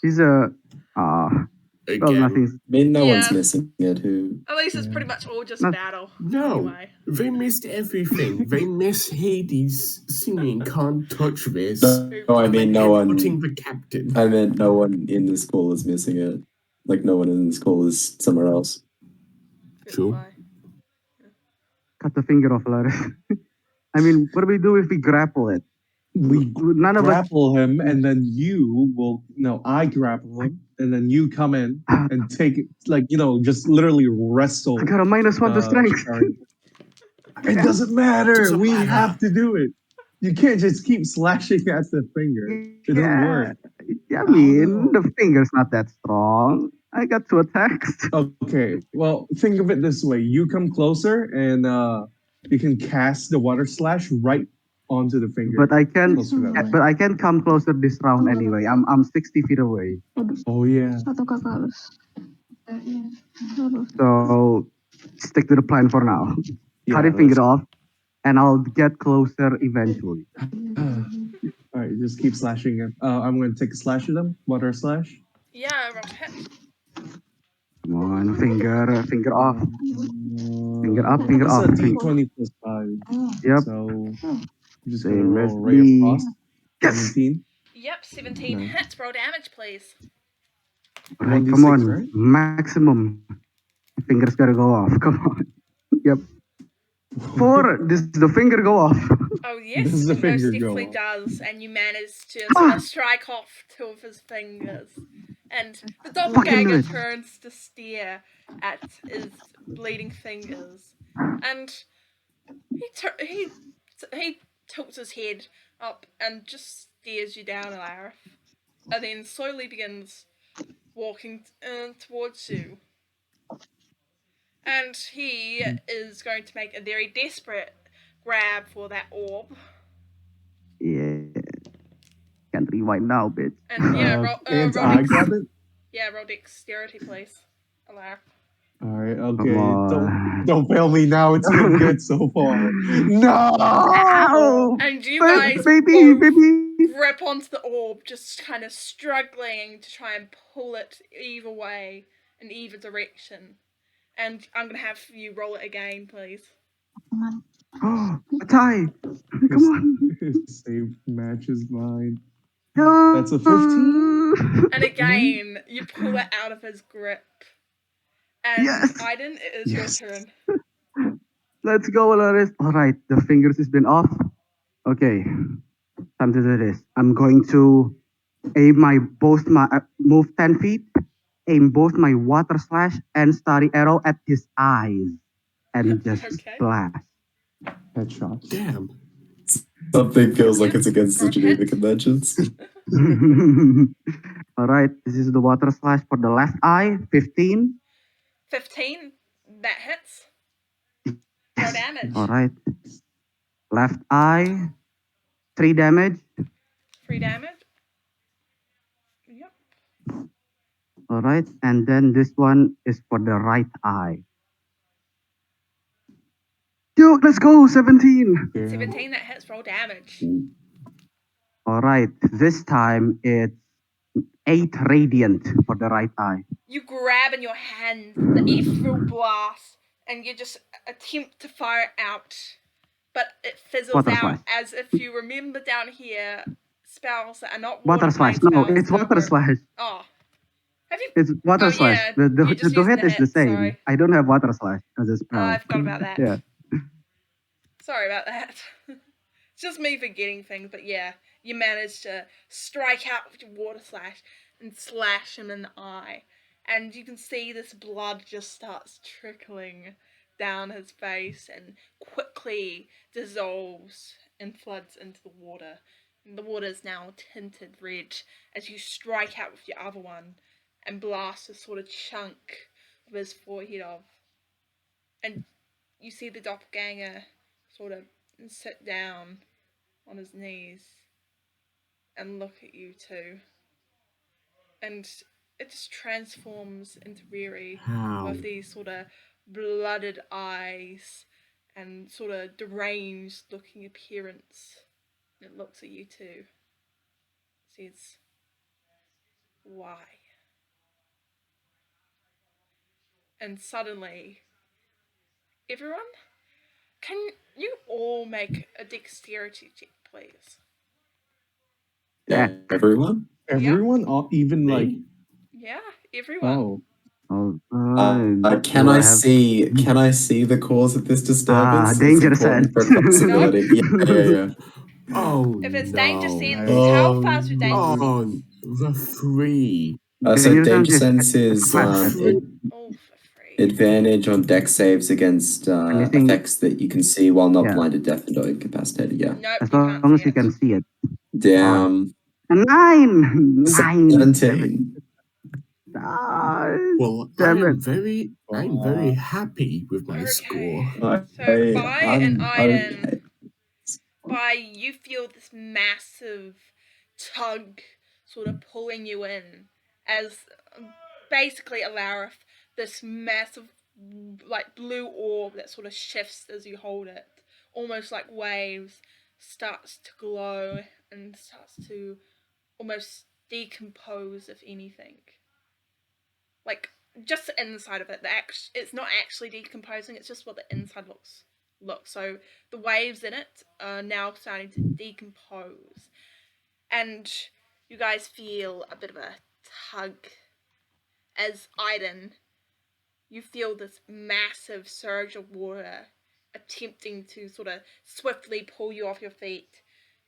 She's a. Well, Again, nothing's. I mean, no one's Yeah. missing it. Who? At least it's Yeah. pretty much all just Not- battle. no, Anyway. they missed everything. They miss Hades singing "Can't Touch This." No, I mean no one. Putting the captain. I meant no one in the school is missing it. Like no one in the school is somewhere else. True. Goodbye. Cut the finger off, Laris. I mean, what do we do if we grapple it? We None of us. grapple him, and then you will. No, I grapple him, and then you come in and take it, like, just literally wrestle. I got a -1 to strength. Shikari. It doesn't matter. Doesn't We matter. have to do it. You can't just keep slashing at the finger. It doesn't work. Yeah, I mean, the finger's not that strong. I got 2 attacks. Okay, well, think of it this way. You come closer, and you can cast the water slash right onto the finger. But I can. Closer that way. But I can come closer this round anyway. I'm 60 feet away. Oh, yeah. So stick to the plan for now. Yeah, Cut the finger off, and I'll get closer eventually. All right, just keep slashing him. I'm going to take a slash at him. Water slash. Yeah, roll to hit. Come on, finger off. Finger up, finger That's off. a D20 plus 5. Yep. So I'm just Same going to as roll Ray of me. Frost. Yes! 17. Yep, 17 No. hits. Roll damage, please. All right, 1d6, come on. right? Maximum. Finger's gotta go off. Come on. Yep. 4. The finger go off. Oh yes, Does the it most finger go definitely off? does, and you manage to sort of strike off 2 of his fingers. And the doppelganger it. turns to stare at his bleeding fingers, and he tilts his head up and just stares you down, Alara, and then slowly begins walking towards you. And he is going to make a very desperate grab for that orb. Yeah. Can't rewind now, bitch. And yeah, Can't roll I dex- grab it? Yeah, roll dexterity, please. Alara. All right, okay. Come on. Don't fail me now. It's been good so far. No! Ow! And you guys baby, both baby. grip onto the orb, just kind of struggling to try and pull it either way, in either direction. And I'm gonna have you roll it again, please. Oh, a tie. Come on. His save matches mine. No. That's a 15. And again, you pull it out of his grip. And Yes. Aiden, it is Yes. your turn. Let's go, Laris. All right, the fingers has been off. Okay, time to do this. I'm going to aim move 10 feet, aim both my water slash and starry arrow at his eyes, and just Okay. blast. Headshot. Damn. Something feels like it's against the Okay. Geneva Conventions. All right, this is the water slash for the left eye, 15. 15, that hits. Roll damage. All right, left eye, 3 damage. 3 damage. Yep. All right, and then this one is for the right eye. Yo, let's go, 17. 17, that hits. Roll damage. All right, this time it's 8 radiant for the right eye. You grab in your hand the ethereal blast, and you just attempt to fire it out, but it fizzles Water out slash. as if you remember down here spells that are not Water slash. plane No, spells it's that water were- slash. Oh. Have you? It's water Oh, slash. yeah, The you just used hit the is the hit, same. sorry. I don't have water slash as a spell. I forgot about that. Yeah. Sorry about that. It's just me forgetting things, but yeah, you managed to strike out with your water slash and slash him in the eye. And you can see this blood just starts trickling down his face and quickly dissolves and floods into the water. And the water is now tinted red as you strike out with your other one and blast a sort of chunk of his forehead off. And you see the doppelganger sort of sit down on his knees and look at you two. And it just transforms into Riri How? with these sort of blooded eyes and sort of deranged looking appearance. It looks at you two. Says, Why? And suddenly, everyone, can you all make a dexterity check, please? Yeah. Everyone? Everyone, even like, Me? Yeah, everyone. oh, Can do I I have see? Can I see the cause of this disturbance? It's danger important sense? for possibility. Yeah. Oh If it's no. danger sense, Nice. how fast is danger Oh, sense? the 3. So Danger danger sense sense is is +5. Oh, for free. advantage on deck saves against Anything? effects that you can see while not Yeah. blinded, deafened, or incapacitated. Yeah. Nope, As you can't long see as you it. can see it. Damn. 9! 17. Ah, Well, damn it. I'm very happy with my Okay. score. So, Bai and I'm Aiden, okay. Bai, you feel this massive tug sort of pulling you in as basically Alarith, this massive like blue orb that sort of shifts as you hold it, almost like waves, starts to glow and starts to almost decompose, if anything. Like just the inside of it, it's not actually decomposing. It's just what the inside looks. So the waves in it are now starting to decompose, and you guys feel a bit of a tug as Aiden, you feel this massive surge of water attempting to sort of swiftly pull you off your feet.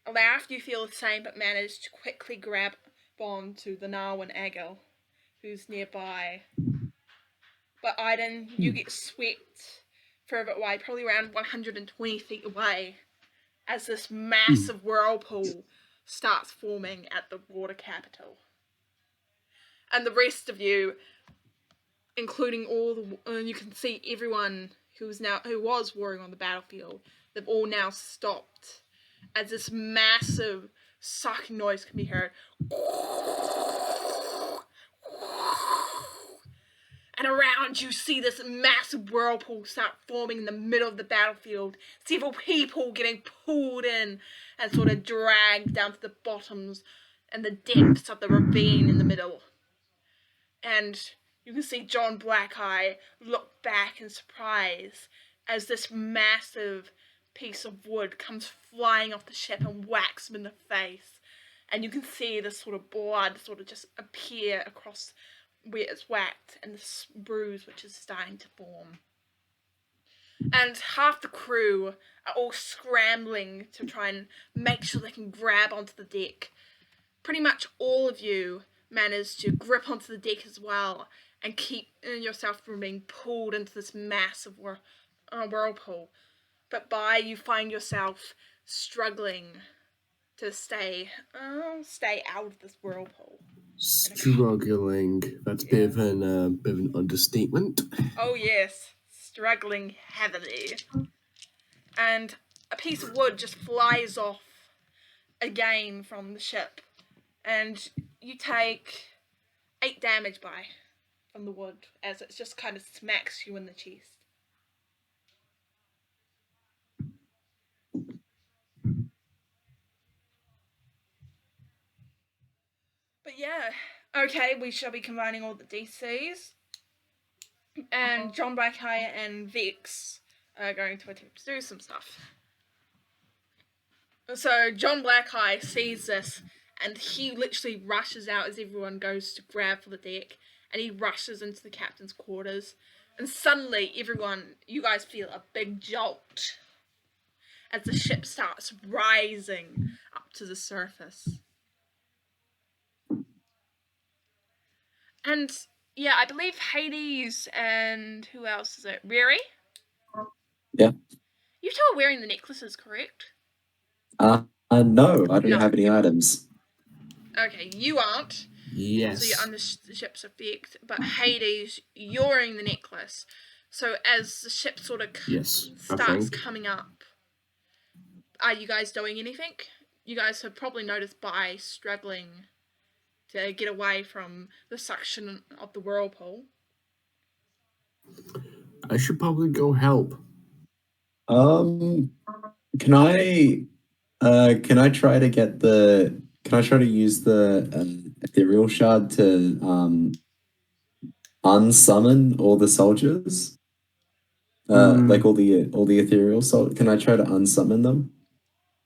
Alarith, you feel the same but manage to quickly grab onto the Narwhal Agil, who's nearby. But Aiden, you get swept further away, probably around 120 feet away, as this massive whirlpool starts forming at the water capital. And the rest of you, including all the, you can see everyone who was warring on the battlefield. They've all now stopped as this massive sucking noise can be heard. And around you see this massive whirlpool start forming in the middle of the battlefield. Several people getting pulled in and sort of dragged down to the bottoms and the depths of the ravine in the middle. And you can see John Blackeye look back in surprise as this massive piece of wood comes flying off the ship and whacks him in the face. And you can see this sort of blood sort of just appear across where it's whacked and this bruise which is starting to form. And half the crew are all scrambling to try and make sure they can grab onto the deck. Pretty much all of you manage to grip onto the deck as well and keep yourself from being pulled into this massive whirlpool. But you find yourself struggling to stay out of this whirlpool. Struggling. That's a bit of an understatement. Oh yes, struggling heavily. And a piece of wood just flies off again from the ship. And you take 8 damage from the wood as it just kind of smacks you in the chest. But yeah, okay, we shall be combining all the DCs. And John Blackeye and Vex are going to attempt to do some stuff. So John Blackeye sees this and he literally rushes out as everyone goes to grab for the deck, and he rushes into the captain's quarters, and suddenly you guys feel a big jolt as the ship starts rising up to the surface. And yeah, I believe Hades and who else is it? Riri? Yeah. You two are wearing the necklaces, correct? No, I don't No, have any you aren't. items. Okay, you aren't. Yes. So you're under the ship's effect. But Hades, you're wearing the necklace. So as the ship sort of Yes, I starts think. coming up, are you guys doing anything? You guys have probably noticed by struggling to get away from the suction of the whirlpool. I should probably go help. Can I try to get can I try to use the ethereal shard to unsummon all the soldiers. Like all the ethereal can I try to unsummon them?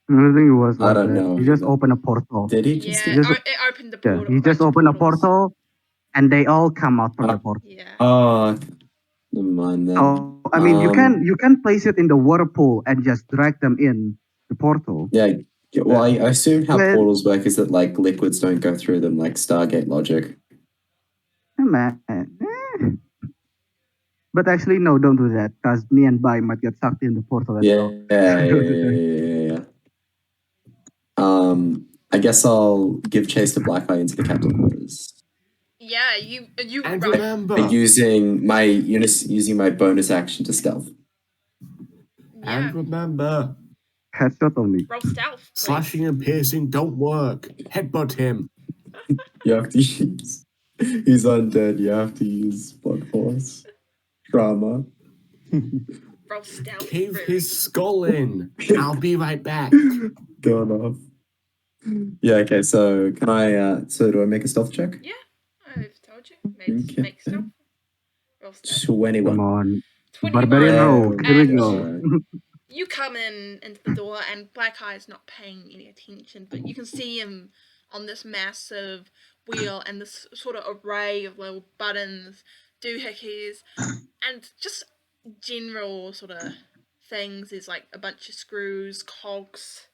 I don't think it was I like don't that. know. He just either. opened a portal. Did he just Yeah, do it opened the Yeah, portal. he a just bunch of opened a portals. portal, and they all come out from the portal. Yeah. Oh, never mind then. So I mean, you can place it in the water pool and just drag them in the portal. Yeah. Well, I assume how But- portals work is that like liquids don't go through them, like Stargate logic. Yeah, man. But actually, no, don't do that, because me and Bai might get sucked in the portal as Yeah, well. yeah. I guess I'll give chase to Black Eye into the captain quarters. Yeah, you And right. remember, Using my bonus action to stealth. Yeah. and remember, Headshot on me. Roll stealth. Please. slashing and piercing don't work. Headbutt him. You have to use. He's undead. You have to use blood force. Trauma. Roll stealth. Cave really. his skull in. I'll be right back. Going off. Yeah. Okay. So can I? So do I make a stealth check? Yeah, I've told you. Make, Okay. make stealth. Roll stealth. 21. Come on. 21. Barbarian Yeah. rogue. Here we And go. you come into the door, and Black Eye is not paying any attention, but you can see him on this massive wheel and this sort of array of little buttons, doohickeys, and just general sort of things. There's like a bunch of screws, cogs,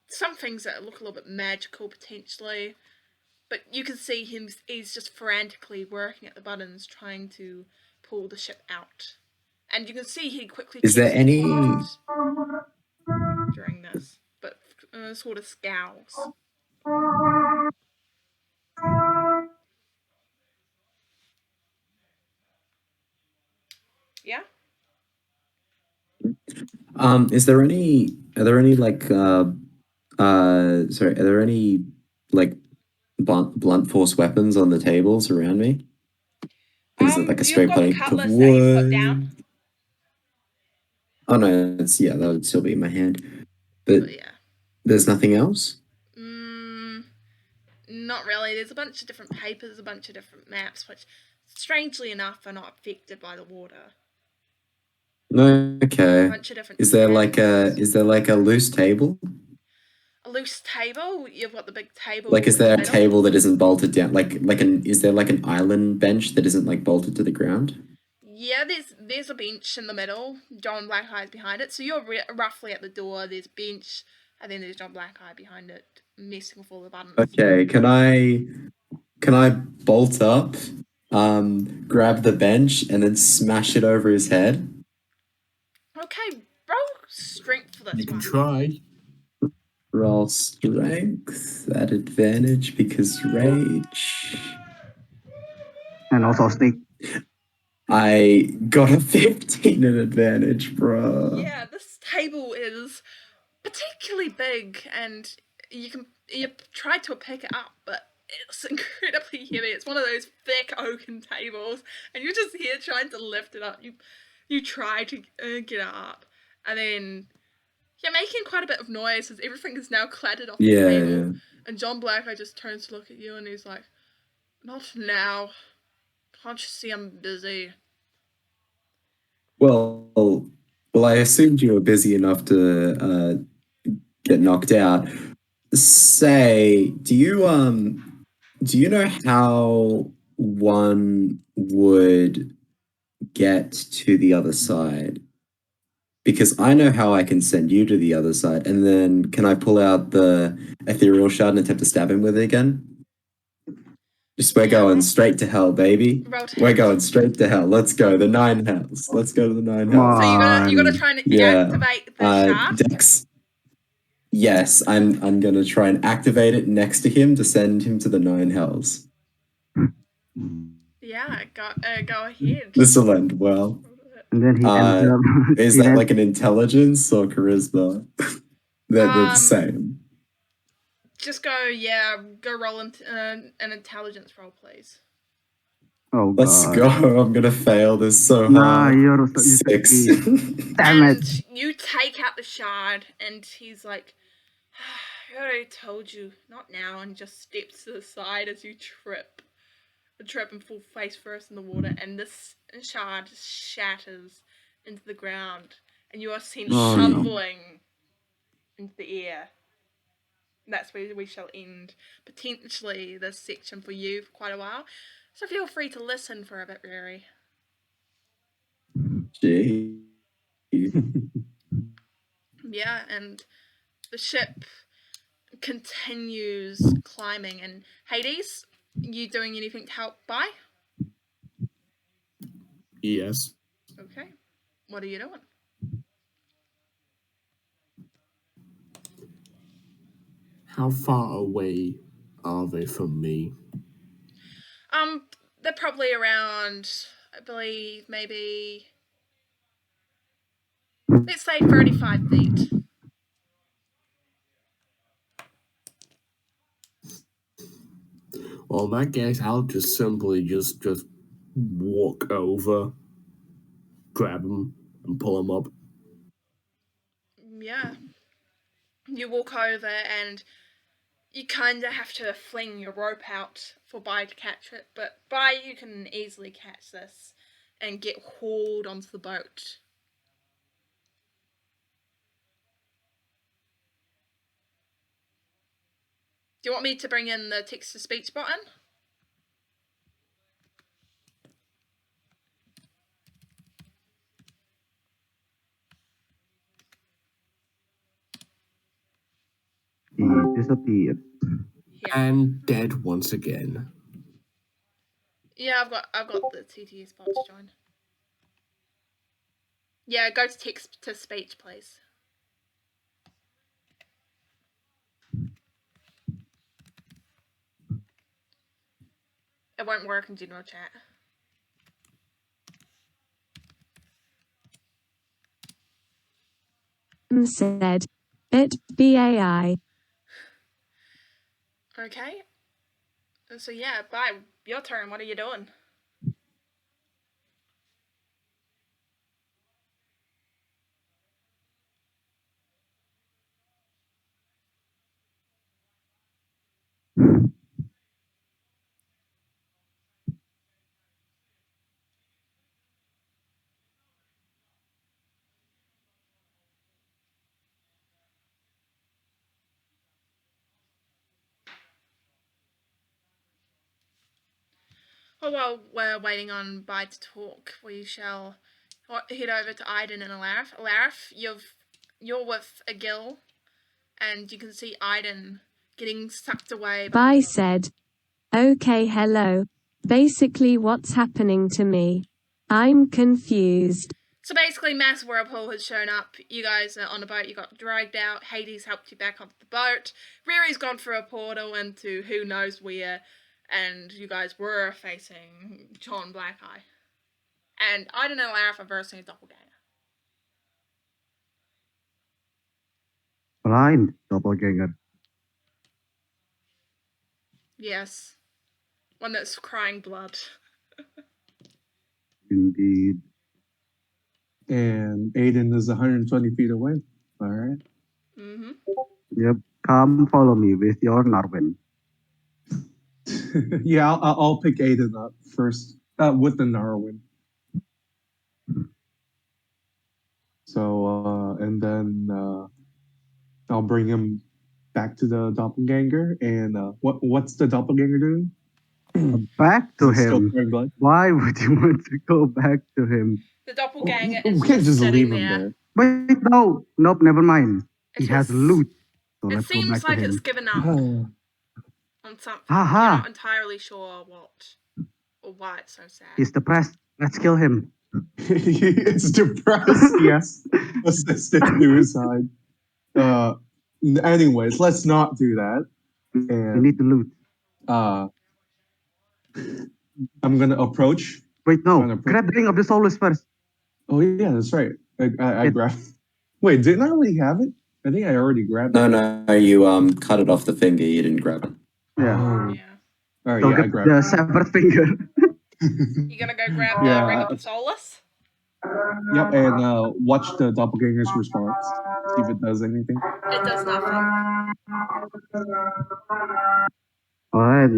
some things that look a little bit magical potentially, but you can see he's just frantically working at the buttons trying to pull the ship out. And you can see he quickly Is there keeps his any- quiet during this, but sort of scowls. Yeah? Is there any? Are there any like? Sorry. Are there any like blunt force weapons on the tables around me? Is it like a You've straight got the plank of cutlass that you put down. wood? Oh no, that would still be in my hand. But But yeah. there's nothing else? Not really. There's a bunch of different papers, a bunch of different maps, which, strangely enough, are not affected by the water. No, A okay. bunch of different. Is there like tables. a loose table? A loose table? You've got the big table. Like, is in the there a middle. table that isn't bolted down? Is there like an island bench that isn't like bolted to the ground? Yeah, there's a bench in the middle. John Blackeye's behind it. So you're roughly at the door. There's a bench, and then there's John Blackeye behind it, messing with all the buttons. Okay, can I bolt up, grab the bench, and then smash it over his head? Okay, roll strength for this You can one. try. Roll strength at advantage because rage. And also sneak. I got a 15 at advantage, bro. Yeah, this table is particularly big, and you try to pick it up, but it's incredibly heavy. It's one of those thick oaken tables, and you're just here trying to lift it up. You try to get it up, and then you're making quite a bit of noise as everything is now clattered off the table. Yeah. And John Blackeye just turns to look at you, and he's like, "Not now. Can't you see I'm busy?" Well, I assumed you were busy enough to get knocked out. Say, do you know how one would get to the other side? Because I know how I can send you to the other side, and then can I pull out the ethereal shard and attempt to stab him with it again? Just we're going straight to hell, baby. We're going straight to hell. Let's go. The 9 hells. Let's go to the 9 hells. So you're gonna try and Yeah. activate the shard? Dex. Yes, I'm gonna try and activate it next to him to send him to the 9 hells. Yeah, go ahead. This will end well. And then he ends up. Is he that ends- like an intelligence or charisma? They're the same. Just go roll an intelligence roll, please. Oh, Let's God. go. I'm gonna fail this so Nah, hard. you're 6. Damn it. And you take out the shard, and he's like, I already told you, not now, and just steps to the side as you trip. The trip and fall face first in the water, and this shard just shatters into the ground, and you are sent Oh, no. tumbling into the air. And that's where we shall end potentially this section for you for quite a while. So feel free to listen for a bit, Rary. Gee. Yeah, and the ship continues climbing. And Hades, you doing anything to help Bai? Yes. Okay. What are you doing? How far away are they from me? They're probably around, I believe, maybe, let's say 35 feet. Well, in that case, I'll just simply just walk over, grab them, and pull them up. Yeah. You walk over and you kind of have to fling your rope out for Bai to catch it, but Bai, you can easily catch this and get hauled onto the boat. Do you want me to bring in the text-to-speech button? He disappeared. Yeah. And dead once again. Yeah, I've got the TTS bot to join. Yeah, go to text-to-speech, please. It won't work in general chat. Said it BAI. Okay. So yeah, Bai, your turn. What are you doing? Well, while we're waiting on Bai to talk, we shall head over to Aiden and Alarif. Alarif, you're with Agil, and you can see Aiden getting sucked away. Bai said, okay, hello. Basically, what's happening to me? I'm confused. So basically, mass whirlpool has shown up. You guys are on a boat. You got dragged out. Hades helped you back onto the boat. Riri's gone through a portal into who knows where, and you guys were facing John Blackeye. And Aiden and Alarif are versing a doppelganger. Blind doppelganger. Yes. One that's crying blood. Indeed. And Aiden is 120 feet away. All right. Mm-hmm. Yep. Come follow me with your Narwin. Yeah, I'll pick Aiden up first with the Narwin. So, and then I'll bring him back to the doppelganger. And what's the doppelganger doing? Back to Is it still him. crying blood? Why would you want to go back to him? The doppelganger We is can't just sitting leave there. him there. Wait, no. Nope, never mind. He It has is- loot. So It let's go seems back to like him. it's given up Oh, on something. Haha. You're not entirely sure what or why it's so sad. He's depressed. Let's kill him. it's depressed. Yes, assisted suicide. Anyways, let's not do that. We And need the loot. I'm gonna approach. Wait, no. Wanna Grab the ring of the soulless first. Oh yeah, that's right. I It- grabbed. Wait, didn't I already have it? I think I already grabbed it. No, you cut it off the finger. You didn't grab it. Yeah. Oh. Yeah. All right, So yeah, I get grabbed the it. severed finger. You gonna go grab the Yeah, ring of the Solus? Yep, and watch the doppelganger's response. see if it does anything. It does nothing. Alright.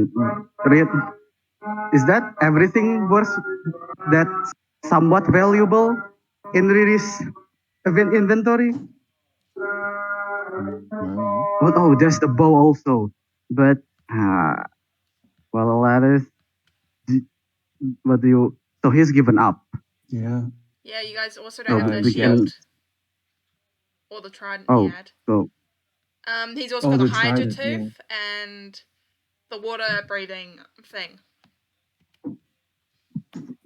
Is that everything worth that's somewhat valuable in Riri's inventory? Oh, there's the bow also. But well, Aladdin, what do you? So he's given up. Yeah. Yeah, you guys also So don't have the we can. shield. Or the trident Oh, he had. so He's also Oh, got the the hydro trident, yeah. tooth and the water breathing thing.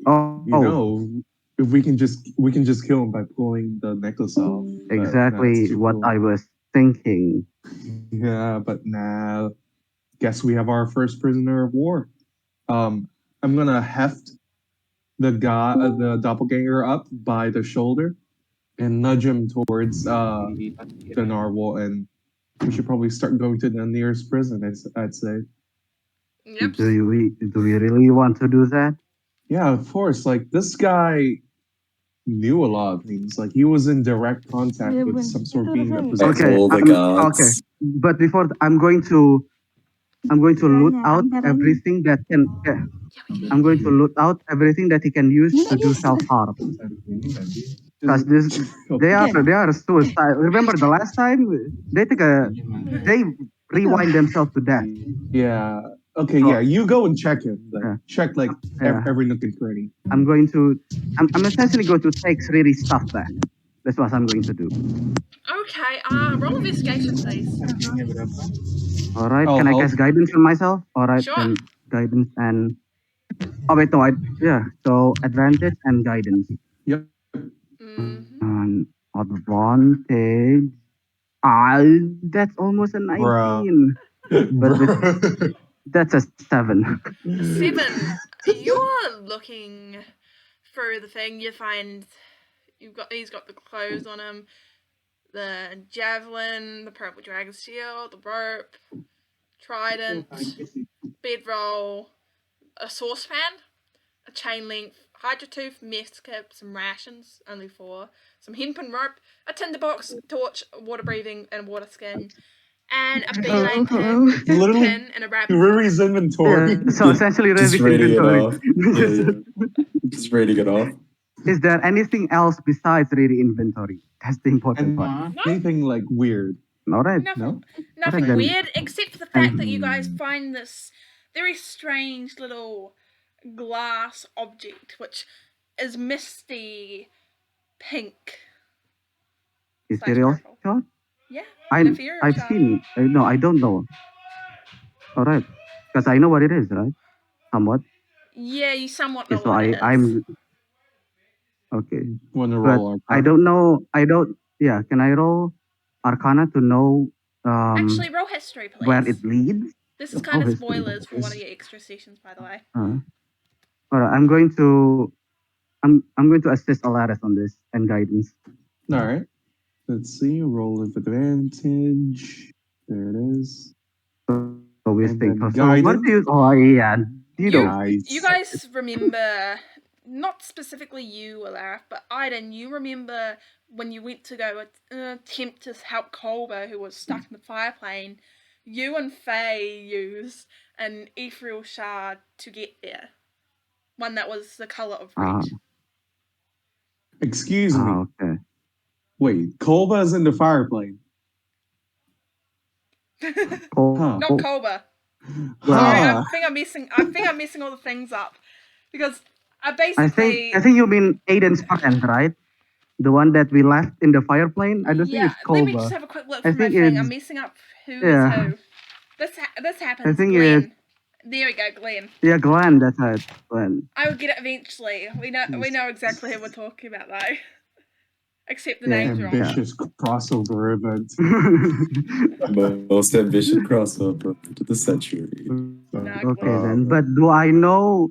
You know, if we can just kill him by pulling the necklace off. but exactly that's too what cool. I was thinking. Yeah, but nah. Guess we have our first prisoner of war. I'm gonna heft the guy, the doppelganger, up by the shoulder and nudge him towards the narwhal, and we should probably start going to the nearest prison. I'd say. Yep. Do we really want to do that? Yeah, of course. Like this guy knew a lot of things. Like he was in direct contact with some sort of being that possessed Okay, all the gods. okay. But before I'm going to loot out everything that can. I'm going to loot out everything that he can use to do self harm. Because they are suicide. Remember the last time they rewind themselves to death. Yeah. Okay. So- Yeah. You go and check him. Like, Yeah. check like Yeah. every nook and cranny. I'm essentially going to take Riri's stuff back. That's what I'm going to do. Okay, roll investigation, please. All right. I'll Can I help. cast guidance on myself? All right. Sure. Then guidance and. Oh wait, no. So advantage and guidance. Yep. Advantage. That's almost a 19. But that's a 7. 7. You're looking through the thing. You find he's got the clothes on him, the javelin, the purple dragon shield, the rope, trident, bedroll, a saucepan, a chain length hydro tooth, mess kit, some rations, only 4, some hempen rope, a tinderbox, torch, water breathing, and a water skin, and a beeline pin, Literally, pin, and a rabbit. Ruri's inventory. Yeah, so essentially Just Riri's reading it inventory. off. Yeah. Just reading it off. Is there anything else besides Riri inventory? That's the important part. Anything like weird? All right. Nothing then. weird, except for the fact that you guys find this very strange little glass object, which is misty pink. Ethereal purple. shot? Yeah, an ethereal I've shard. seen. No, I don't know. All right. Because I know what it is, right? Somewhat. Yeah, you somewhat know Okay, so what it is. I'm. Okay. Want to But roll our I don't know. Yeah, can I roll Arcana to know Actually, roll history, please. where it leads? This is kind of history. spoilers for one of your extra sessions, by the way. All right, I'm going to assist Alaris on this and guidance. All right. Let's see. Roll with advantage. There it is. So we And stay then close. So what guidance. do you? Oh yeah, you know. Nice. You guys remember, not specifically you, Alarif, but Aiden, you remember when you went to go attempt to help Kolber, who was stuck in the fire plane, you and Faye used an ethereal shard to get there. One that was the colour of red. Excuse me. Okay. Wait, Kolba's in the fire plane. Huh. Not Kolber. Well, Sorry, Huh. I think I'm messing all the things up. Because I basically I think you mean Aiden's friend, right? The one that we left in the fire plane. I don't think it's let me Kolba. just have a quick look I for my think thing. it's- I'm messing up who yeah. is who. This happens. I think Glenn. There we go, Glenn. Yeah, Glenn. That's right, Glenn. I will get it eventually. We know exactly who we're talking about though. Except the Yeah. names wrong. Ambitious crossover event. Most ambitious crossover to the century. Okay then. But do I know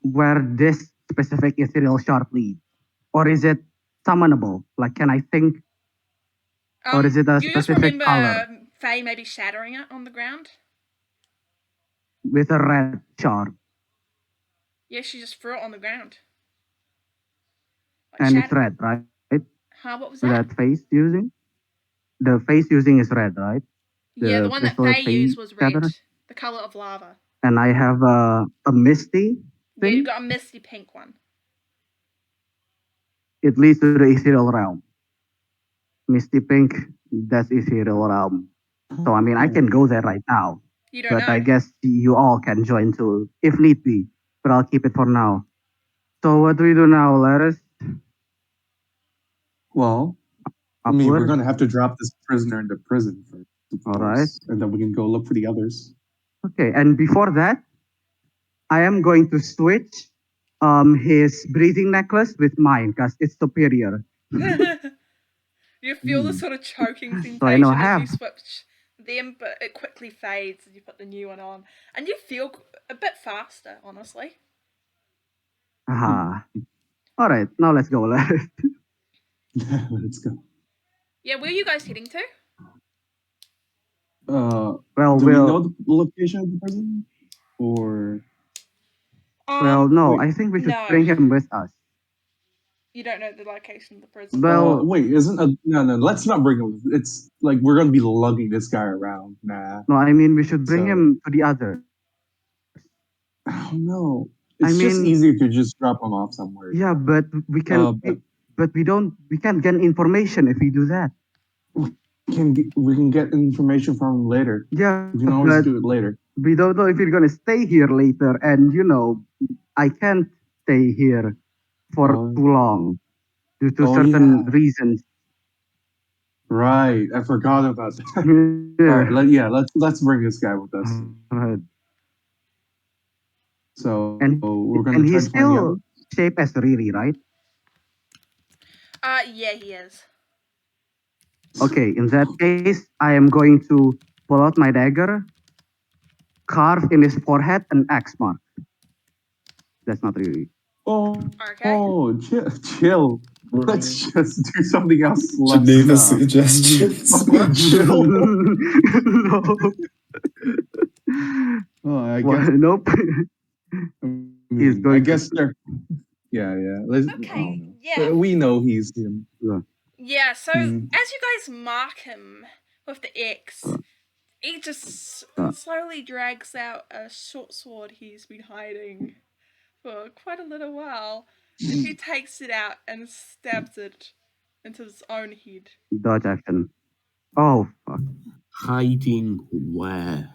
where this specific ethereal shard leads, or is it summonable? Like, can I think, or is it a You just specific remember color Faye maybe shattering it on the ground? with a red shard, Yeah, she just threw it on the ground. Like and it's shatter- red, right? Huh, what was that? That face using. the face using is red, right? Yeah, the The one that crystal Faye used phase was red. feather? The color of lava. And I have a misty Yeah, thing. you've got a misty pink one. It leads to the ethereal realm. Misty pink, that's ethereal realm. So I mean, I can go there right now, You don't but know. I guess you all can join too, if need be. But I'll keep it for now. So what do we do now, Laris? Well, I mean, we're Upward? gonna have to drop this prisoner into prison first, of All course, right. and then we can go look for the others. Okay, and before that, I am going to switch his breathing necklace with mine because it's superior. You feel the Hmm. sort of choking So I know sensation as you half. switch them, but it quickly fades as you put the new one on. And you feel a bit faster, honestly. Aha. All right, now let's go, Laris. Let's go. Yeah, where are you guys heading to? Well, Do we know we'll. the location of the prison? Or Well, no, wait. I think we should no. bring him with us. You don't know the location of the prison. Well, wait, isn't a no? Let's not bring him. It's like we're gonna be lugging this guy around. Nah. no, I mean we should bring So- him to the others. Oh no. I It's just mean- easier to just drop him off somewhere. Yeah, but we can. But we don't. We can't get information if we do that. We can get information from him later. Yeah, We can always but do it later. we don't know if you're gonna stay here later, and I can't stay here for too long due to certain reasons. Right, I forgot about that. Yeah. All right, let's bring this guy with us. Right. So And we're gonna and try he's to find the still shaped as Riri, right? Yeah, he is. Okay, in that case, I am going to pull out my dagger, carve in his forehead an X mark. That's not Riri. Oh, chill. Let's just do something else. Geneva suggestions. Fucking chill. No. Oh, I Well, guess. nope. He's I going guess to. they're. Yeah. Let's, Okay, yeah. But we know he's him. Yeah, so Mm. as you guys mark him with the X, he just slowly drags out a short sword he's been hiding for quite a little while. And he takes it out and stabs it into his own head. Dodge action. Oh, fuck. Hiding where?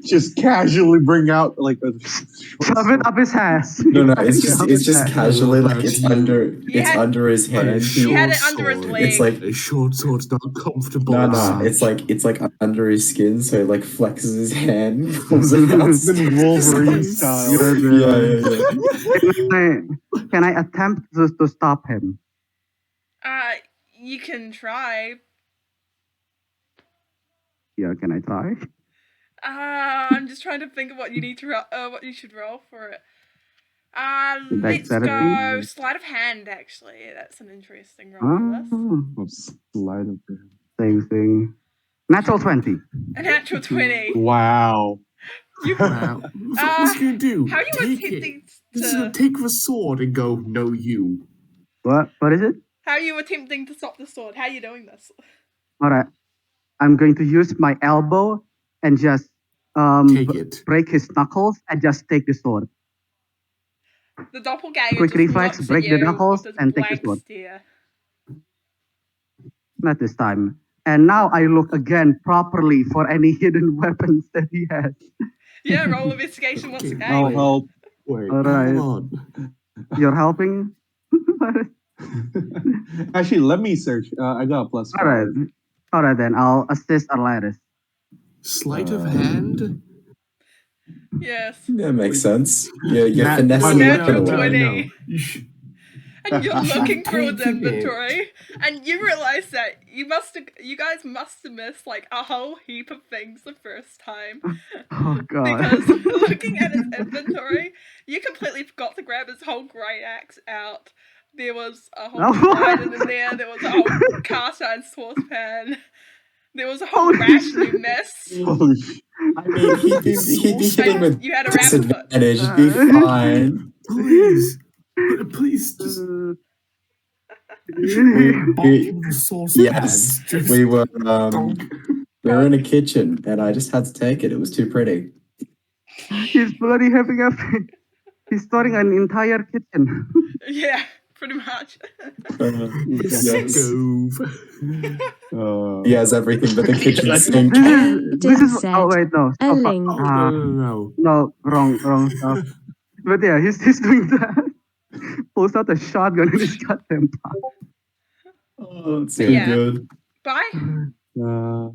Just casually bring out like a. Shove it up his ass. No, it's Shove just it back. casually like it's under had- under his hand. He had it under his leg. It's like A short sword's not comfortable. no, as such. it's like under his skin, so he like flexes his hand, pulls it out. Wolverine style. Yeah. Can I attempt to stop him? You can try. Yeah, can I try? I'm just trying to think of what you need to what you should roll for it. Let's Dexterity? go sleight of hand. Actually, that's an interesting roll for this. Slide of hand. Same thing. Natural 20. A natural 20. Wow. You, Wow. What you do? how are you Take it. attempting This is to? take the sword and go, no, you. What is it? How are you attempting to stop the sword? How are you doing this? Alright. I'm going to use my elbow and just Take it. break his knuckles and just take the sword. The doppelganger Quick just reflex, looks break at the you knuckles with this and take the blank sword. stare. Not this time. And now I look again properly for any hidden weapons that he has. Yeah, roll investigation once Okay, again. I'll help. Wait. Alright. Hold on. You're helping? Actually, let me search. I got a +5. Alright then, I'll assist Alaris. Sleight of hand? Yes. That makes sense. Yeah, you're Nat- finessing no, the weapon no, away. no. You should- And you're looking through his Taking it. inventory, and you realize that you guys must have missed like a whole heap of things the first time. Oh god. Because looking at his inventory, you completely forgot to grab his whole great axe out. There was a whole trident in there. There was a whole cast iron saucepan. There was a whole Holy ration shit. you missed. Holy shit. I mean, he'd be hitting with You had a rabbit foot. disadvantage. It'd be fine. Please. Please, just Back in the saucy Yes, pants. Just we were donk. in a kitchen, and I just had to take it. It was too pretty. He's bloody having a. He's storing an entire kitchen. Yeah, pretty much. His Yes. stove. Uh, He has everything but the kitchen Let's- sink. This is. Set. Oh wait, no. A Stop. link. Oh, no. No, wrong stuff. But yeah, he's doing that. Pulls out a shotgun and he's got them. Oh, it's So too yeah. good. Bye. uh,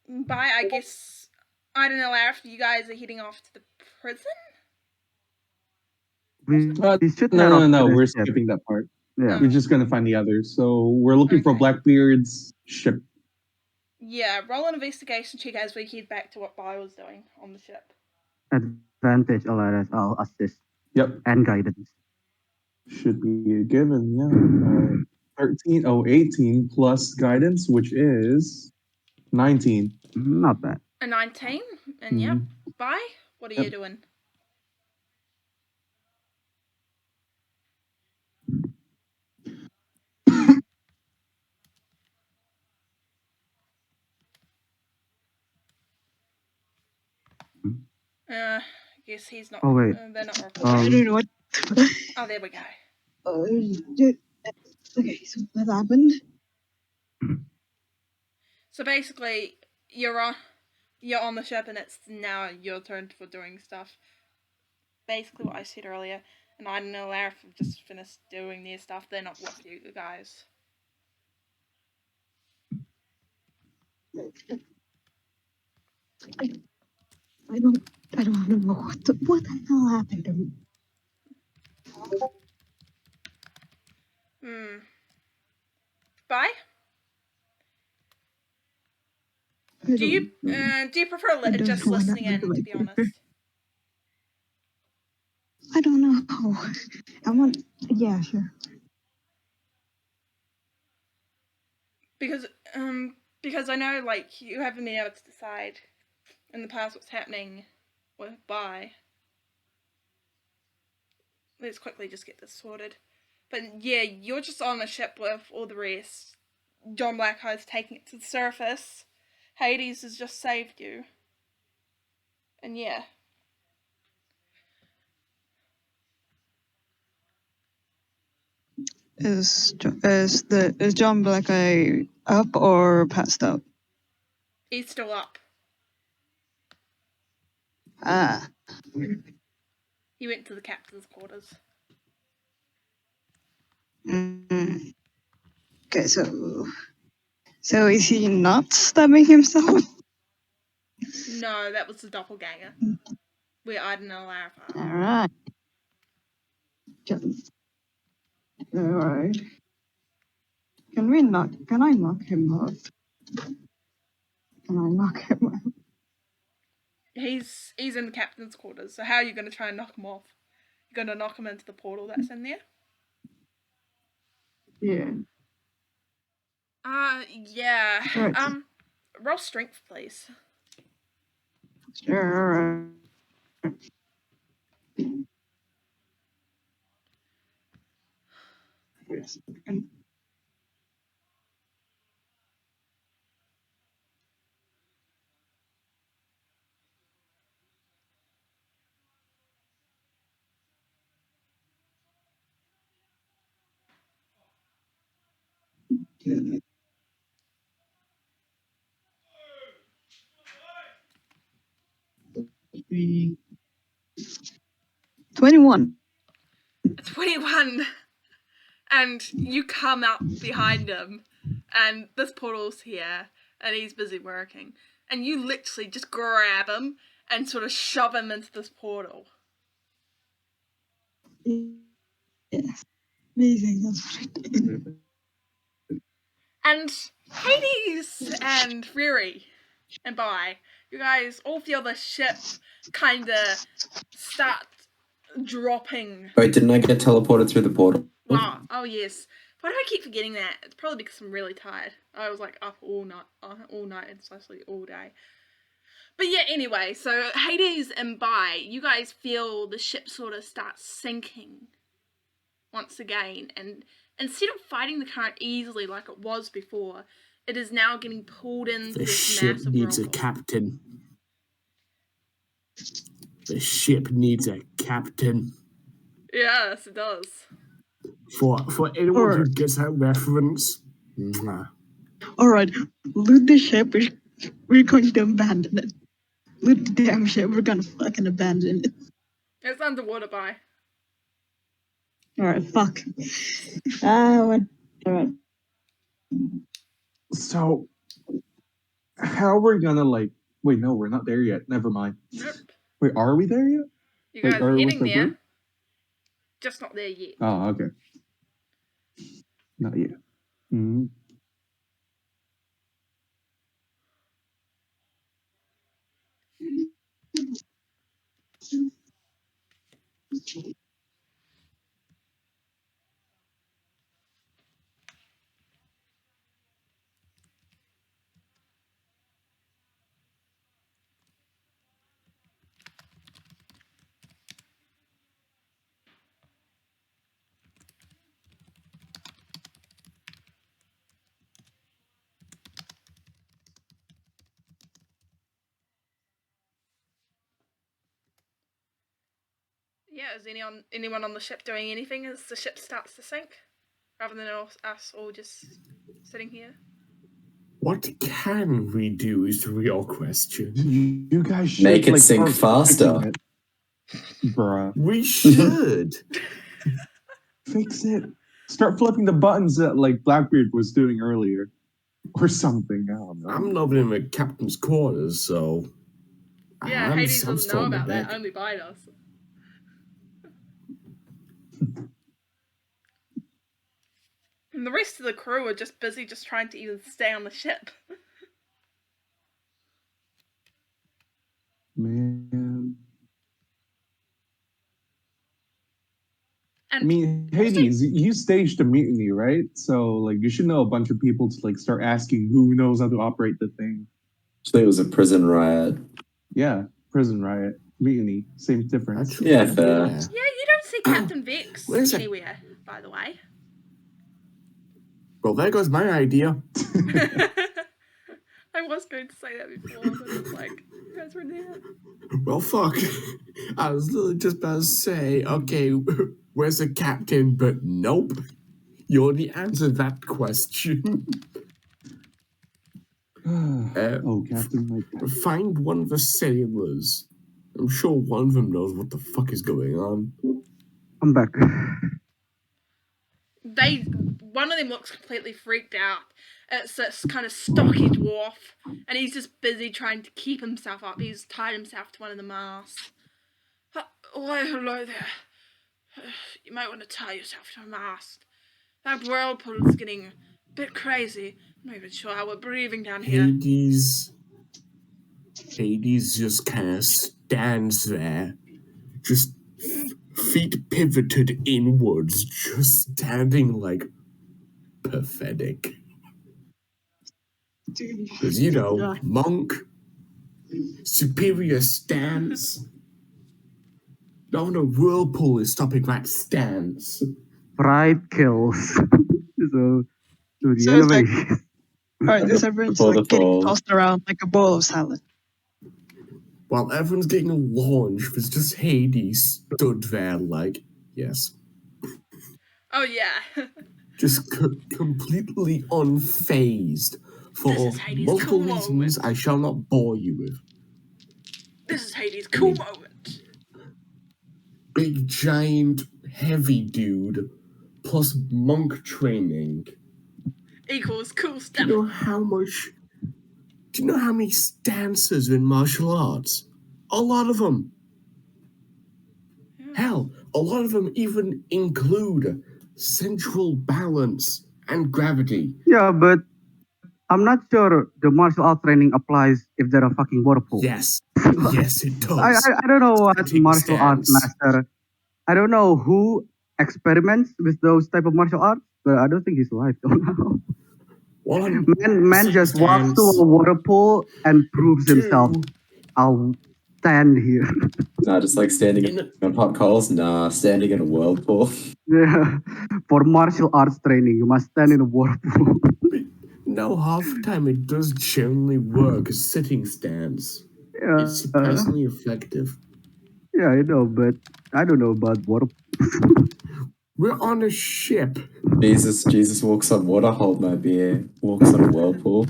Bye, I guess. I don't know, after you guys are heading off to the prison? We should head no, off to we're the ship. skipping that part. Yeah. We're just gonna find the others. So we're looking for Okay. Blackbeard's ship. Yeah, roll an investigation check as we head back to what Bye was doing on the ship. Advantage, Alaris. I'll assist Yep, and guidance. should be a given. Yeah, 13. Oh, 18 plus guidance, which is 19. Not bad. A 19, and yep. Mhm. Bye. What are you Yep. doing? I guess he's not. Oh, wait. They're not I reporting. don't know what. Oh, there we go. Okay, so what happened? So basically, you're on the ship, and it's now your turn for doing stuff. Basically, what I said earlier, and I don't know if have just finished doing their stuff. They're not with you guys. I don't know what the hell happened to me. Bye. I Do you prefer I don't just know what listening in? happened to To my be character. honest, I don't know. I want. Yeah, sure. because I know like you haven't been able to decide in the past what's happening with Bye. Let's quickly just get this sorted. But yeah, you're just on a ship with all the rest. John Blackeye's taking it to the surface. Hades has just saved you. And yeah. Is John Blackeye up or passed out? He's still up. Ah, He went to the captain's quarters. mm. Okay. So is he not stabbing himself? No, that was the doppelganger. We're Iden and Larva. All right. All right. Can I knock him off? Can I knock him off? He's in the captain's quarters, so how are you going to try and knock him off? You're going to knock him into the portal that's in there? Yeah. Yeah. Right. Roll strength, please. Sure. All right. Wait a second. Yeah. 21. 21. And you come out behind him, and this portal's here, and he's busy working. And you literally just grab him and sort of shove him into this portal. Yes. Amazing. That's what I did. And Hades and Fury and Bye, you guys all feel the ship kind of start dropping. Wait, didn't I get teleported through the portal? Wow. Oh yes. Why do I keep forgetting that? It's probably because I'm really tired. I was like up all night, and especially all day. But yeah, anyway, so Hades and Bye, you guys feel the ship sort of start sinking once again, and instead of fighting the current easily like it was before, it is now getting pulled into The this ship massive needs a whirlpool. captain. The ship needs a captain. Yes, it does. For anyone who gets that reference, mwah. Alright, loot the ship. We're going to abandon it. Loot the damn ship. We're gonna fucking abandon it. It's underwater, bye. Alright, fuck. Alright. So, how are we gonna like? Wait, no, we're not there yet. Never mind. Nope. Wait, are we there yet? You Like, guys are are we heading with the there, group? just not there yet. Oh, okay. Not yet. Mm-hmm. Yeah, is anyone on the ship doing anything as the ship starts to sink? Rather than us all just sitting here? What can we do is the real question. You guys should Make it like, sink start fixing faster. it. Bruh. We should. Fix it. Start flipping the buttons that like Blackbeard was doing earlier. Or something. I don't know. I'm not in the captain's quarters, so Yeah, I'm Hades doesn't still know on the about that, deck. only by us. And the rest of the crew are just busy just trying to even stay on the ship. Man. And I mean, Hades, you staged a mutiny, right? So, like, you should know a bunch of people to, like, start asking who knows how to operate the thing. Actually, it was a prison riot. Yeah, prison riot, mutiny, same difference. Actually, Yeah, fair. yeah, you don't see Captain Vex Where's that? anywhere, by the way. Well, there goes my idea. I was going to say that before, but it's like, you guys were there. Well, fuck. I was literally just about to say, okay, where's the captain? But nope. You already answered that question. Oh, Captain, my God. Find one of the sailors. I'm sure one of them knows what the fuck is going on. I'm back. One of them looks completely freaked out. It's this kind of stocky dwarf, and he's just busy trying to keep himself up. He's tied himself to one of the masts. Why, hello there. You might want to tie yourself to a mast. That whirlpool is getting a bit crazy. I'm not even sure how we're breathing down here. Hades just kind of stands there, just feet pivoted inwards, just standing like pathetic. Because, you know, monk, superior stance. No, whirlpool is stopping that stance. Pride kills. So, to the So it's like, innovation. alright, this everyone's Before the like getting fall. tossed around like a bowl of salad. While everyone's getting launched, there's just Hades stood there like, yes. Oh, yeah. Just completely unfazed for This is Hades' multiple cool reasons moment. I shall not bore you with. This is Hades' cool moment. Big, giant, heavy dude, plus monk training. Equals cool Do stuff. you know how much? Do you know how many stances in martial arts? A lot of them. Hell, a lot of them even include central balance and gravity. Yeah, but I'm not sure the martial art training applies if there are fucking whirlpools. Yes, yes, it does. I don't know what Taking martial arts stance. master. I don't know who experiments with those type of martial arts, but I don't think he's alive till now. One, Man just walks to a water pool and proves himself. I'll stand here. Nah, just like standing on hot coals. Nah, standing in a whirlpool. Yeah. For martial arts training, you must stand in a whirlpool. No, half the time it does generally work as sitting stance. Yeah, It's surprisingly effective. yeah, I know, but I don't know about whirlpool. We're on a ship. Jesus walks on water, hold my beer, walks on a whirlpool.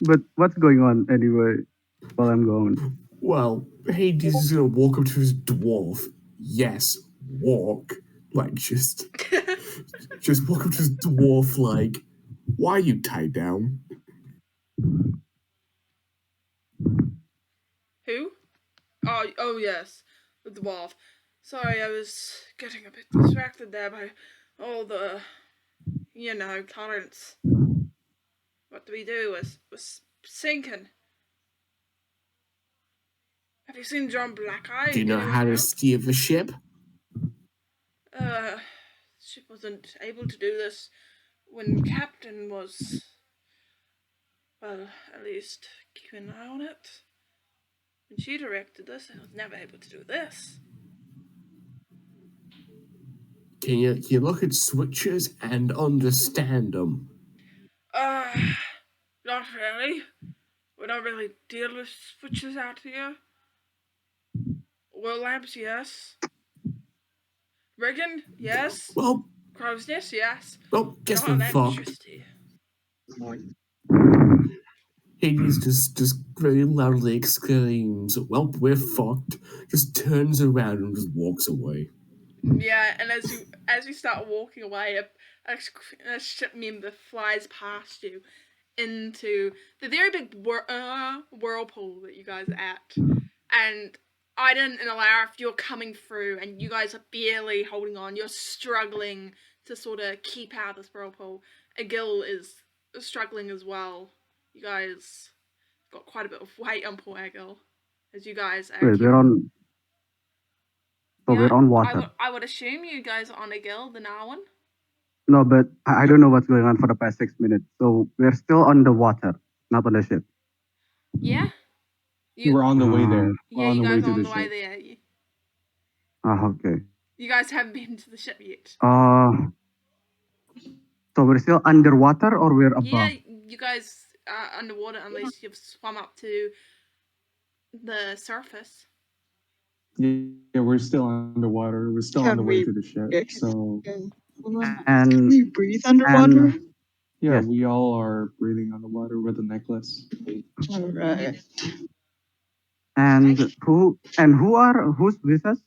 But what's going on anyway? While I'm gone. Well, Hades is gonna walk up to his dwarf. Yes, walk. Like just walk up to his dwarf like, why are you tied down? Who? Oh yes, the dwarf. Sorry, I was getting a bit distracted there by all the, currents. What do we do? Was sinking. Have you seen John Blackeye? Do you know how to steer the ship? Ship wasn't able to do this when Captain was, well, at least keeping an eye on it. When she directed this, I was never able to do this. Can you look at switches and understand them? Not really. We don't really deal with switches out here. Well, lamps, yes. Rigging, yes. Well, Crow's nest, yes. well, guess Not we're fucked. electricity. Hades just very loudly exclaims, "Well, we're fucked." Just turns around and just walks away. Yeah, and as you start walking away, a ship member flies past you into the very big whirlpool that you guys are at. And Aiden and Alara, if you're coming through and you guys are barely holding on, you're struggling to sort of keep out of this whirlpool. Agil is struggling as well. You guys got quite a bit of weight on poor Agil. As you guys are Wait, we're on. So we're on water. I would assume you guys are on Agil, the Narwan. No, but I don't know what's going on for the past 6 minutes. So we're still on the water, not on the ship. Yeah. We're on the way there. We're Yeah, on you the way guys to are on the the way ship. there. Okay. You guys haven't been to the ship yet. So we're still underwater or we're above? Yeah, you guys are underwater unless you've swum up to the surface. Yeah, we're still underwater. We're still on the way to the ship. So And Can we breathe underwater? yeah, Yes. we all are breathing underwater with a necklace. All right. And who's with us?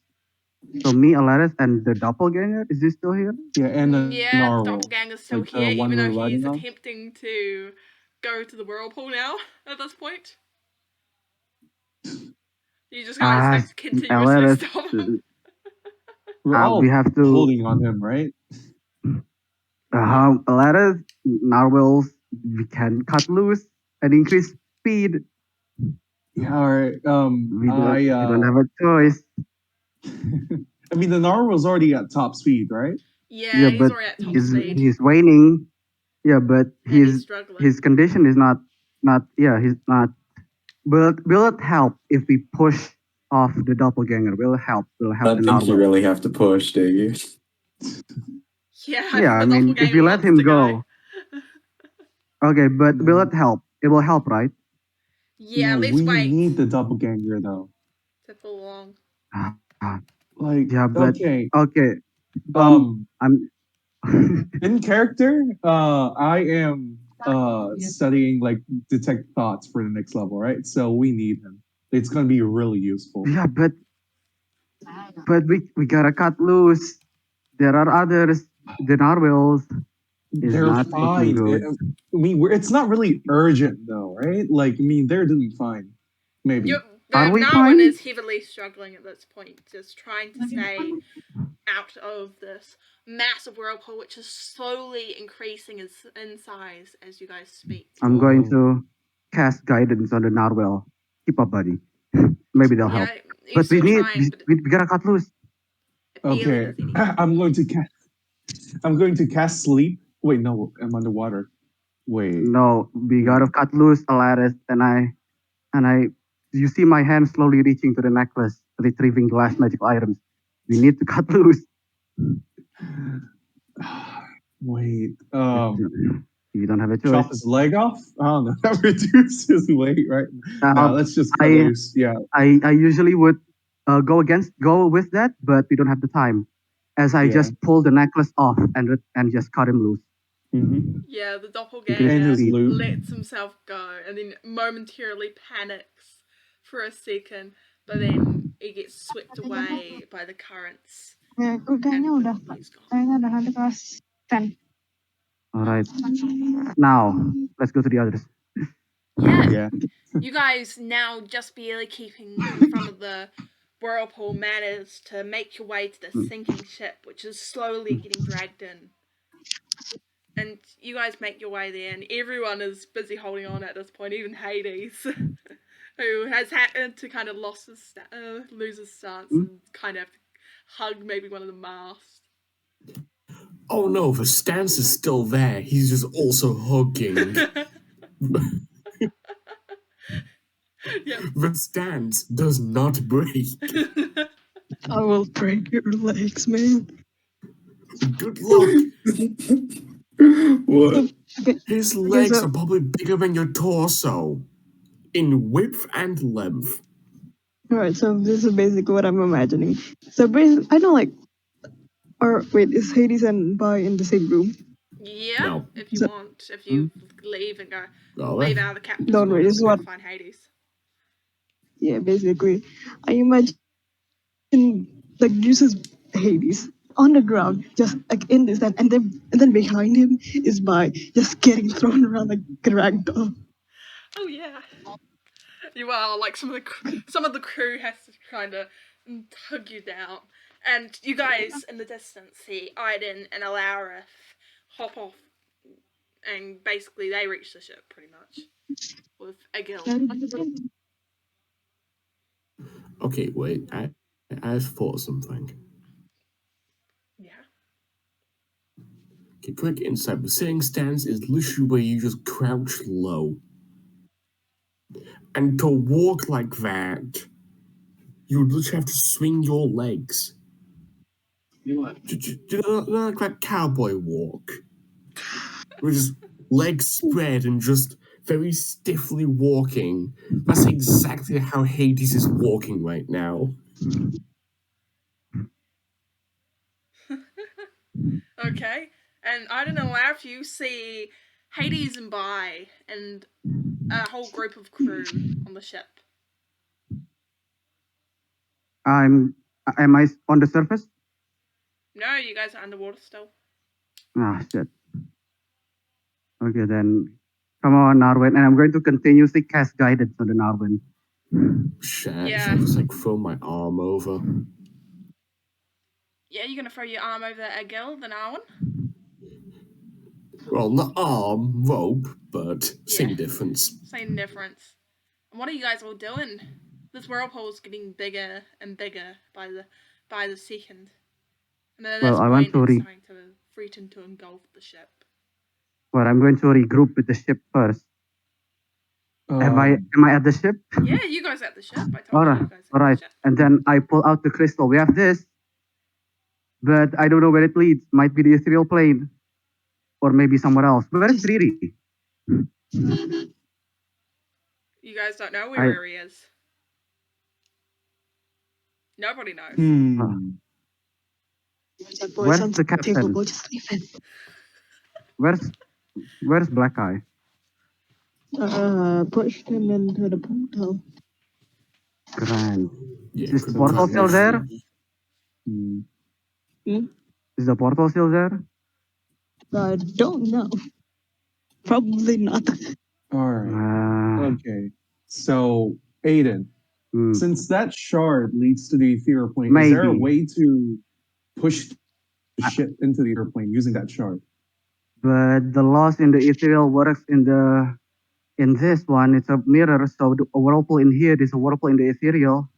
So me, Alaris, and the doppelganger, is he still here? Yeah, and the Yeah, the narwhal. doppelganger's still like the here, one even we're though he's riding on? attempting to go to the whirlpool now at this point. You just guys have to continuously Alaris, stop him. We're all we have to. holding on him, right? Alaris, narwhals, we can cut loose and increase speed. Yeah, all right. We don't have a choice. I mean, the narwhal's already at top speed, right? Yeah, he's but already at top he's speed. he's waning. Yeah, but And he's struggling. his condition is not. He's not. Will it help if we push off the doppelganger? Will it help? Will it help I the don't think you narwhal? really have to push, do you? Yeah, I think the mean, if doppelganger we let wants him to go. Okay, but will it help? It will help, right? Yeah, No, let's we wait need the doppelganger though. to pull along. Like, Yeah, but okay. I'm In character, I am studying like detect thoughts for the next level, right? So we need him. It's gonna be really useful. yeah, but we gotta cut loose. There are others. The narwhals is They're not looking fine. good. I mean, it's not really urgent though, right? Like, I mean, they're doing fine. Maybe. The Are we Narwan fine? is heavily struggling at this point, just trying to stay out of this massive whirlpool, which is slowly increasing in size as you guys speak. I'm going to cast guidance on the narwhal. Keep up, buddy. Maybe they'll help. But we need we gotta cut loose. Okay, I'm going to cast sleep. Wait, no, I'm underwater. Wait. No, we gotta cut loose, Alaris, and I. You see my hand slowly reaching to the necklace, retrieving the last magical items. We need to cut loose. Wait. You don't have a choice. Chop his leg off? I don't know. That reduces his weight, right? No, let's just cut loose. Yeah. I usually would go with that, but we don't have the time, as I Yeah. just pull the necklace off and just cut him loose. Mm-hmm. Yeah, the And doppelganger his loot. lets himself go and then momentarily panics for a second, but then he gets swept away by the currents. Kayaknya udah, He's gone. kayaknya udah ada kelas 10. All right. Now let's go to the others. Yeah, Yeah. you guys now just barely keeping in front of the whirlpool manage to make your way to the sinking ship, which is slowly getting dragged in. And you guys make your way there, and everyone is busy holding on at this point, even Hades, who has had to kind of lose his stance and kind of have to hug maybe one of the masts. Oh no, the stance is still there. He's just also hugging. Yeah. The stance does not break. I will break your legs, man. Good luck. What? His legs so- are probably bigger than your torso in width and length. Alright, so this is basically what I'm imagining. So basically, I don't like. Or wait, is Hades and Bai in the same room? Yeah, No. if you want. If you leave and go, Oh, leave out of the captain's Don't worry, quarters this is and go what- find Hades. Yeah, basically. I imagine like uses Hades on the ground, just like in this and then behind him is Bai just getting thrown around like a ragdoll. Oh yeah. You are like some of the crew has to kind of tug you down, and you guys in the distance see Aiden and Alarith hop off, and basically they reach the ship pretty much with a guild. Okay, wait. I just thought of something. Yeah. Okay, quick insight. The sitting stance is literally where you just crouch low. And to walk like that, you would literally have to swing your legs. You know, like that cowboy walk? With just legs spread and just very stiffly walking. That's exactly how Hades is walking right now. Okay. And Aiden and Alarith, you see Hades and Bai and a whole group of crew on the ship. Am I on the surface? No, you guys are underwater still. Ah, shit. Okay, then come on, Narwin, and I'm going to continuously cast guidance on the Narwin. Shit, Yeah. should I just like throw my arm over? Yeah, you're gonna throw your arm over a guild, the Narwin? Well, not arm, rope, but same Yeah. difference. Same difference. And what are you guys all doing? This whirlpool's getting bigger and bigger by the second. And then at Well, this I point, want to it's starting to threaten to engulf the ship. Well, I'm going to regroup with the ship first. Am I at the ship? Yeah, you guys at the ship. I told you Alright, you guys at alright. the ship. And then I pull out the crystal. We have this, but I don't know where it leads. Might be the ethereal plane, or maybe somewhere else. Where is Riri? You guys don't know where he is. Nobody knows. Where's the captain? Where's Black Eye? Pushed him into the portal. Grand. Yeah, Is the portal still there? Is the portal still there? I don't know. Probably not. All right. Okay. So, Aiden, since that shard leads to the ethereal plane, is there a Maybe. way to push the ship into the ethereal plane using that shard? But the loss in the ethereal works in this one. It's a mirror, so a whirlpool in here is a whirlpool in the ethereal.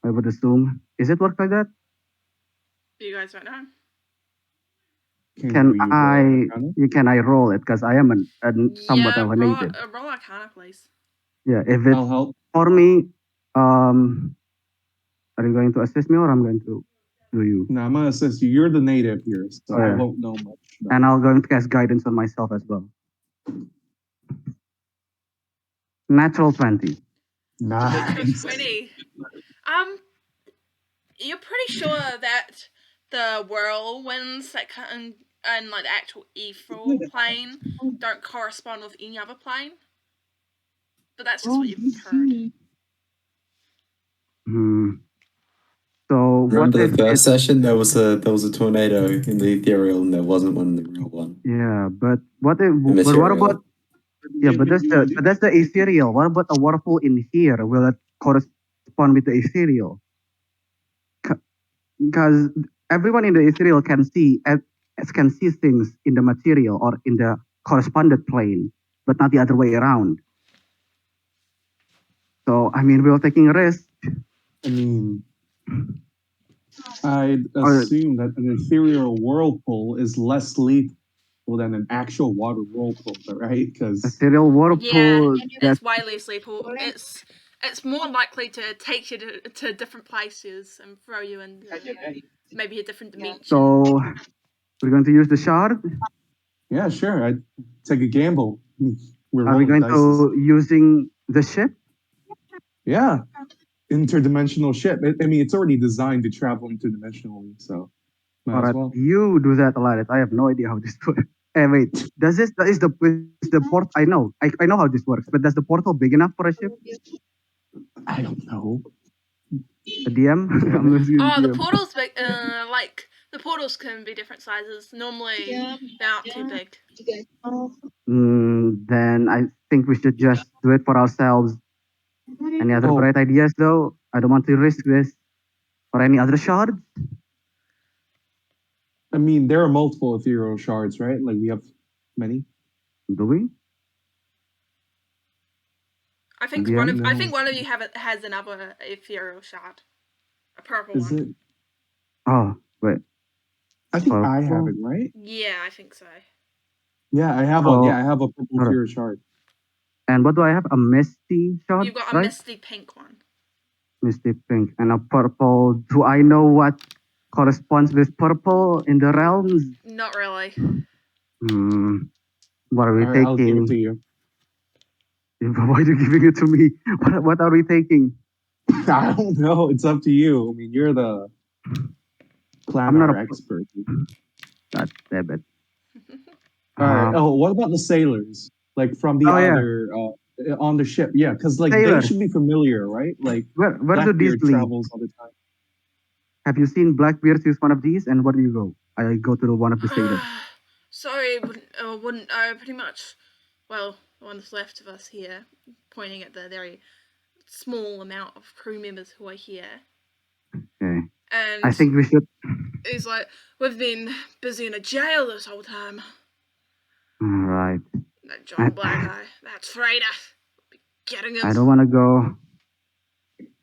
I would assume. Is it work like that? You guys don't know. Can I roll it? Because I am somewhat of a native. Roll Arcana, please. Yeah, if it's I'll help. for me, are you going to assist me or I'm going to? do you? No, I'm gonna assist you. You're the native here, so Oh, I yeah. won't know much. about And I'll go to cast guidance on myself as well. Natural 20. Natural Nice. 20. You're pretty sure that the whirlwinds that come and like the actual ethereal plane don't correspond with any other plane. But that's just what you've heard. Hmm. So what Remember if the first it's, session? There was a tornado in the ethereal, and there wasn't one in the real one. yeah, but what if, but what Immaterial. about, yeah, but that's the ethereal. What about a whirlpool in here? Will it correspond with the ethereal? Because everyone in the ethereal can see things in the material or in the corresponded plane, but not the other way around. So I mean, we're taking a risk. I mean, I'd Or- assume that an ethereal whirlpool is less lethal than an actual water whirlpool, right? Because Ethereal whirlpool. Yeah, That's it's way less lethal. It's more likely to take you to different places and throw you in maybe a different dimension. so we're going to use the shard. yeah, sure, I'd take a gamble. We're Are we rolling going dice. to using the ship? Yeah, interdimensional ship. I mean, it's already designed to travel interdimensionally, so might All as right, well. you do that, Aladdin. I have no idea how this works. Wait, does this is the port? I know how this works, but does the portal big enough for a ship? I don't know. The DM. I'm asking Oh, the DM. portals big. Like the portals can be different sizes. Normally, they're not too big. Then I think we should just do it for ourselves. Any other Oh. bright ideas, though? I don't want to risk this. Or any other shards? I mean, there are multiple ethereal shards, right? Like we have many. Do we? I think Yeah, I think one of you has another ethereal shard, a purple Is one. it? Oh, wait. I think I have Purple? it, right? Yeah, I think so. Yeah, I have Oh, a I have a purple hold on. ethereal shard. And what do I have? A misty shard, You've got a right? misty pink one. Misty pink and a purple. Do I know what corresponds with purple in the realms? Not really. What are we All right, I'll give it to taking? you. Why are you giving it to me? What are we taking? I don't know. It's up to you. I mean, you're the not glamour a- expert. God damn it. All right. Um, Oh, what about the sailors? Like from the Oh, yeah. other on the ship? Yeah, because like Sailors. they should be familiar, right? Like where do these Blackbeard lead? travels all the time. Have you seen Blackbeard use one of these? And where do you go? I go to the one of the sailors. Sorry, wouldn't pretty much. Well, the ones left of us here, pointing at the very small amount of crew members who are here. Okay. And I think we should. he's like, we've been busy in a jail this whole time. All right. That John Blackeye, that traitor, getting us. I don't want to go.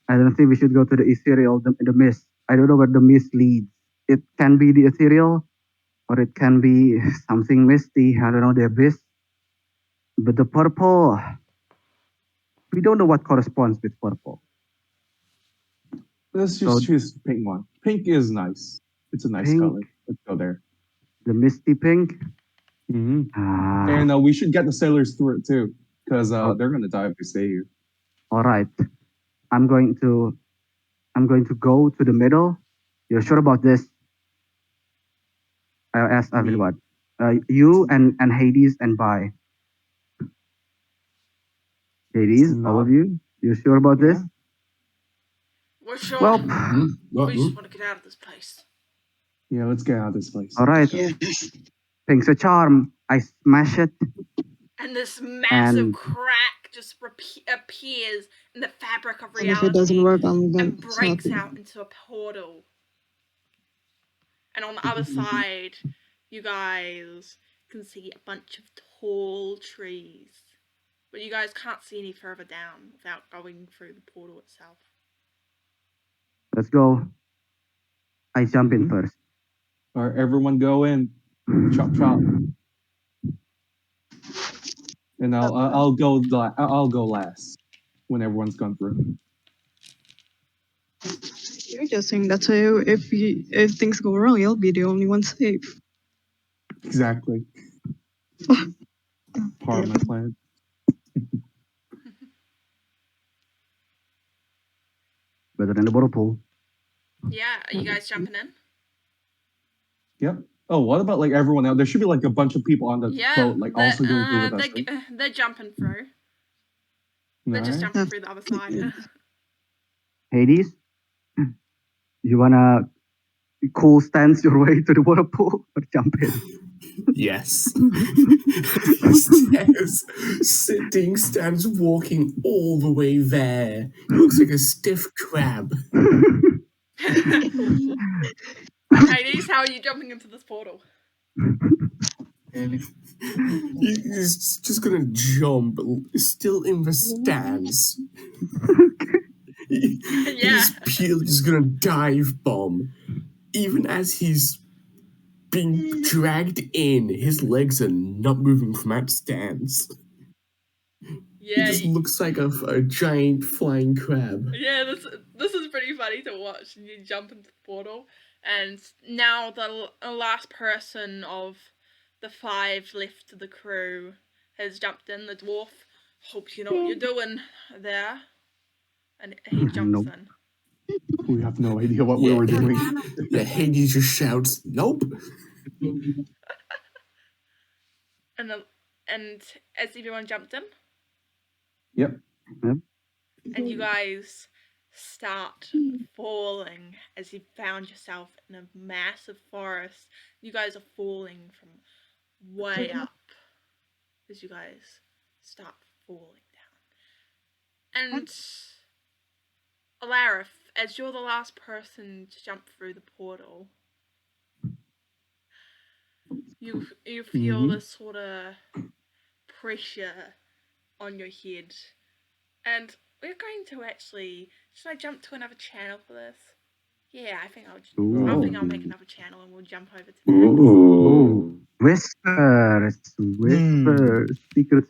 I don't think we should go to the ethereal, the mist. I don't know where the mist leads. It can be the ethereal, or it can be something misty. I don't know, the abyss. But the purple, we don't know what corresponds with purple. Let's just So- choose pink one. Pink is nice. It's a nice Pink. color. Let's go there. The misty pink. Mm-hmm. Ah, And we should get the sailors through it too, because Oh. they're gonna die if they stay here. all right. I'm going to go to the middle. You're sure about this? I'll ask I mean- everyone. You and Hades and Bai. Hades, all of you. You sure about this? We're sure. Well, we just want to get out of this place. Yeah, let's get out of this place. all right. Pink's a charm. I smash it. And this massive And- crack just appears in the fabric of And reality if it doesn't work, I'm gonna and breaks snap it. out into a portal. And on the other side, you guys can see a bunch of tall trees. But you guys can't see any further down without going through the portal itself. Let's go. I jump in Mhm. first. All right, everyone go in. Chop chop. And I'll go last when everyone's gone through. You're just saying that so if things go wrong, you'll be the only one safe. Exactly. Part of my plan. Better than the whirlpool. Yeah, are you guys jumping in? Yep. Oh, what about like everyone else? There should be like a bunch of people on the Yeah, boat, like also going through with us. they're, Right? they're jumping through. They're just Nice. jumping through the other side. Hades, you wanna cool stance your way to the whirlpool or jump in? Yes. Sitting, stands walking all the way there. He looks like a stiff crab. Hades, how are you jumping into this portal? He's just gonna jump, still in the stance. He's purely just gonna dive bomb. Even as he's being dragged in, his legs are not moving from that stance. Yeah, He just looks like a giant flying crab. yeah. This is pretty funny to watch. You jump into the portal, and now the last person of the 5 left to the crew has jumped in. The dwarf hopes you know what you're doing there, and he jumps Nope. in. We have no idea what we were doing. Yeah, Hades just shouts, "Nope!" And as everyone jumped in, Yep. and you guys start falling as you found yourself in a massive forest. You guys are falling from way up as you guys start falling down. And Alarith, as you're the last person to jump through the portal, you feel this sort of pressure on your head. And we're going to actually... Should I jump to another channel for this? Yeah, I think I'll make another channel and we'll jump over to that. Ooh. Whispers, whispers, secret.